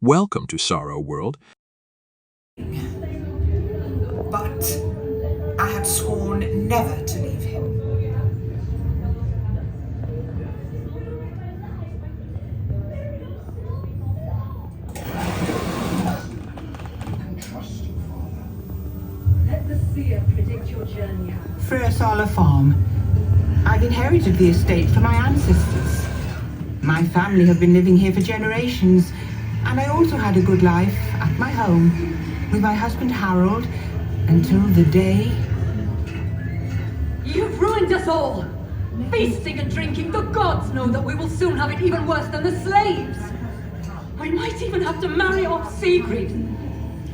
Welcome to Sorrow World. But I had sworn never to leave him. Let the seer predict your journey. Frösala Farm. I've inherited the estate from my ancestors. My family have been living here for generations, and I also had a good life at my home with my husband Harold until the day... You've ruined us all! Feasting and drinking, the gods know that we will soon have it even worse than the slaves! We might even have to marry off Sigrid!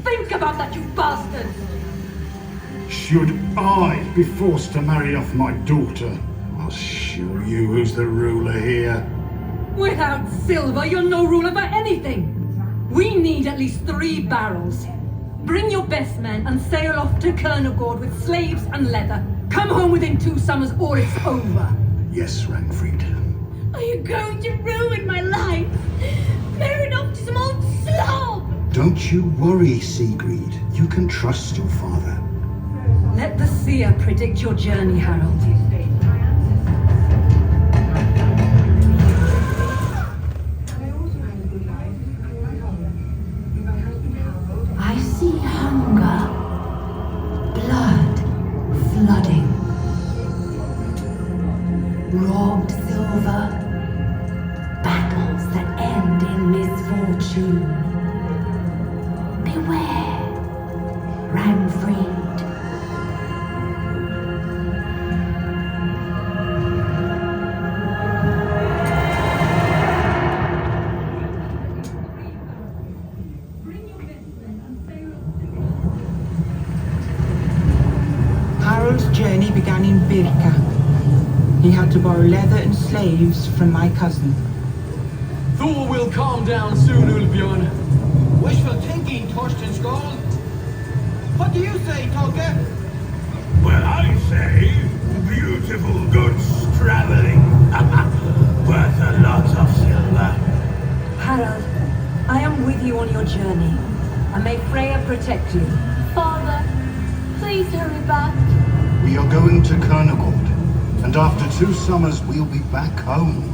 Think about that, you bastards! Should I be forced to marry off my daughter, I'll show you who's the ruler here. Without silver, you're no ruler for anything! We need at least 3 barrels. Bring your best men and sail off to Kernogård with slaves and leather. Come home within 2 summers or it's over. Yes, Ragnfrid. Are you going to ruin my life? Married off to some old slob! Don't you worry, Sigrid. You can trust your father. Let the seer predict your journey, Harold. I see hunger, blood flooding, robbed silver, battles that end in misfortune. Beware, Ragnfrid. Harold's journey began in Birka. He had to borrow leather and slaves from my cousin. Thor will calm down soon, Ulbjörn. Wishful thinking, Torsten Skål. What do you say, Tolke? Well, I say, beautiful goods traveling. Worth a lot of silver. Harold, I am with you on your journey, and may Freya protect you. Father, please hurry back. We are going to Kernogård, and after 2 summers we'll be back home.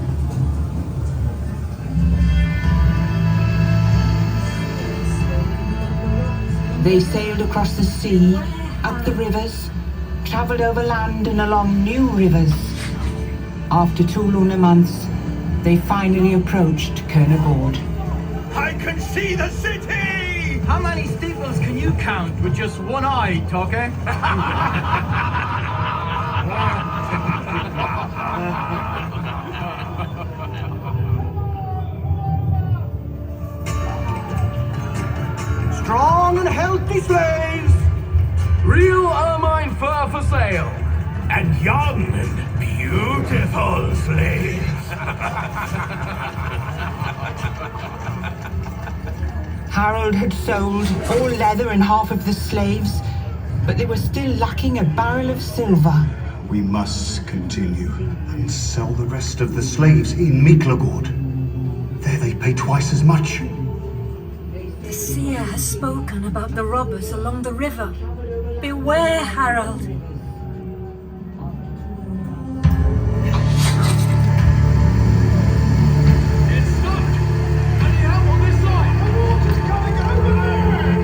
They sailed across the sea, up the rivers, travelled over land and along new rivers. After 2 lunar months, they finally approached Kernogård. I can see the city! How many steeples can you count with just one eye, Tolke? Strong and healthy slaves! Real ermine fur for sale! And young and beautiful slaves. Harold had sold all leather and half of the slaves, but they were still lacking a barrel of silver. We must continue and sell the rest of the slaves in Miklagård. There they pay twice as much. The seer has spoken about the robbers along the river. Beware, Harold. It's stopped! And you have on this side! The water's coming over there!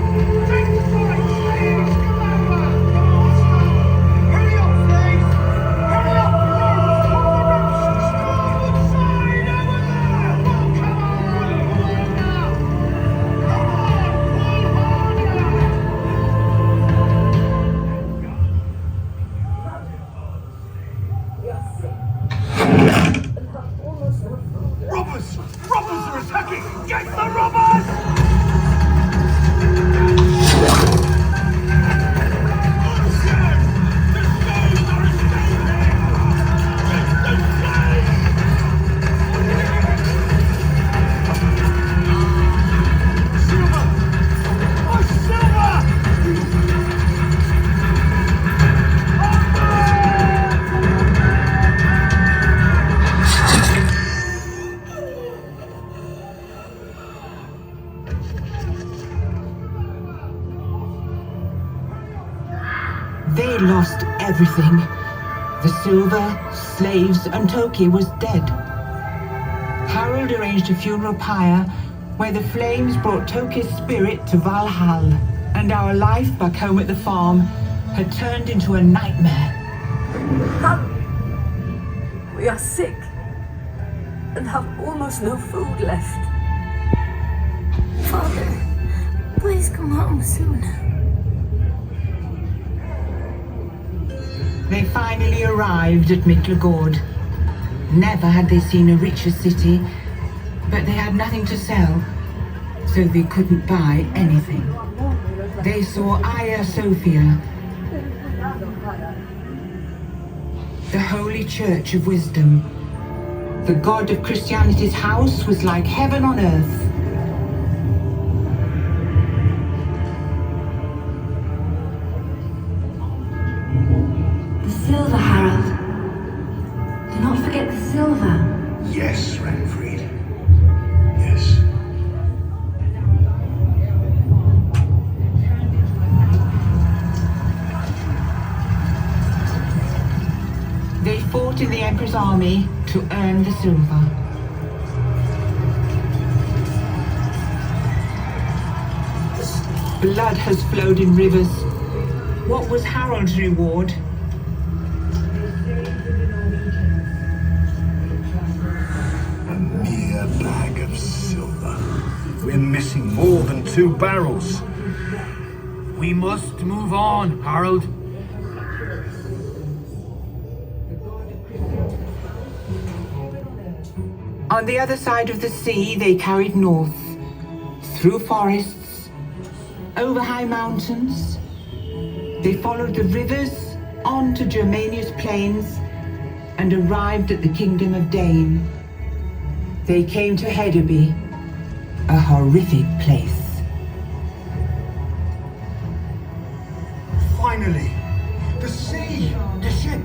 Take the side, slaves! Come over! Hurry up, slaves! Hurry up! The starboard side over there! Well, come on! Pull now! Come on! Pull harder! They lost everything. The silver, slaves, and Toki was dead. Harold arranged a funeral pyre where the flames brought Toki's spirit to Valhall, and our life back home at the farm had turned into a nightmare. We are sick and have almost no food left. Father, please come home soon. They finally arrived at Miklagård. Never had they seen a richer city, but they had nothing to sell, so they couldn't buy anything. They saw Hagia Sophia, the holy church of wisdom. The god of Christianity's house was like heaven on earth. The silver, Harold. Do not forget the silver. Yes, Ragnfrid. Yes. They fought in the Emperor's army to earn the silver. Blood has flowed in rivers. What was Harold's reward? A mere bag of silver. We're missing more than 2 barrels. We must move on, Harold. On the other side of the sea, they carried north, through forests, over high mountains. They followed the rivers on to Germania's plains and arrived at the kingdom of Dane. They came to Hedeby, a horrific place. Finally! The sea! The ship!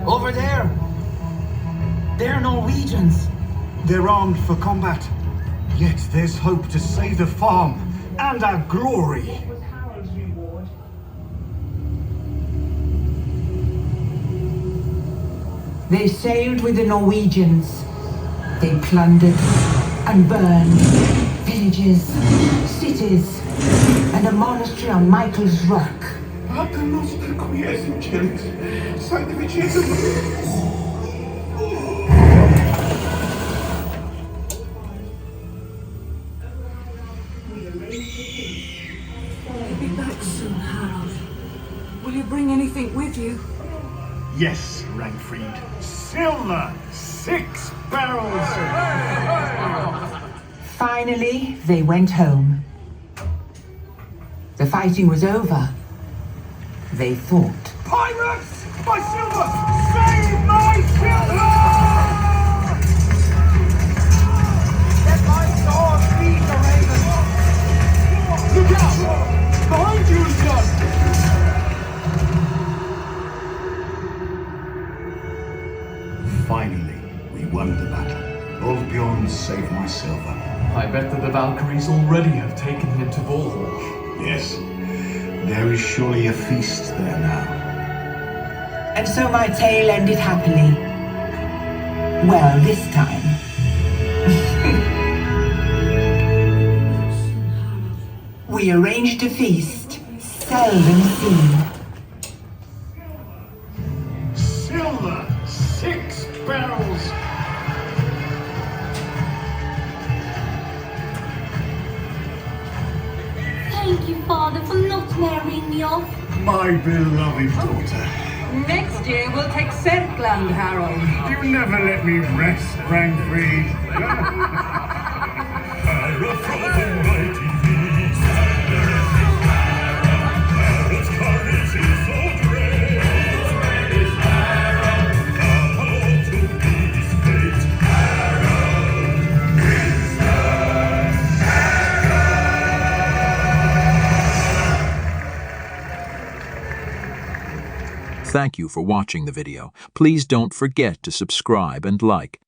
Over there! They're Norwegians! They're armed for combat. Yet there's hope to save the farm and our glory. They sailed with the Norwegians. They plundered and burned villages, cities, and a monastery on Michael's Rock. You'll be back soon, Harold. Will you bring anything with you? Yes, Ragnfrid. Silver! 6 barrels! Finally, they went home. The fighting was over. They thought. Pirates! My silver! Save my silver! Let my sword beat the raven! Look out! Behind you, son! Finally, we won the battle. Olbjorn saved my silver. I bet that the Valkyries already have taken him to Valhall. Yes, there is surely a feast there now. And so my tale ended happily. Well, this time. We arranged a feast, seldom seen. Silver! 6 barrels! Thank you, Father, for not marrying me off. My beloved daughter. Next year we'll take Serkland, Harold. You never let me rest, Ragnfrid. Thank you for watching the video. Please don't forget to subscribe and like.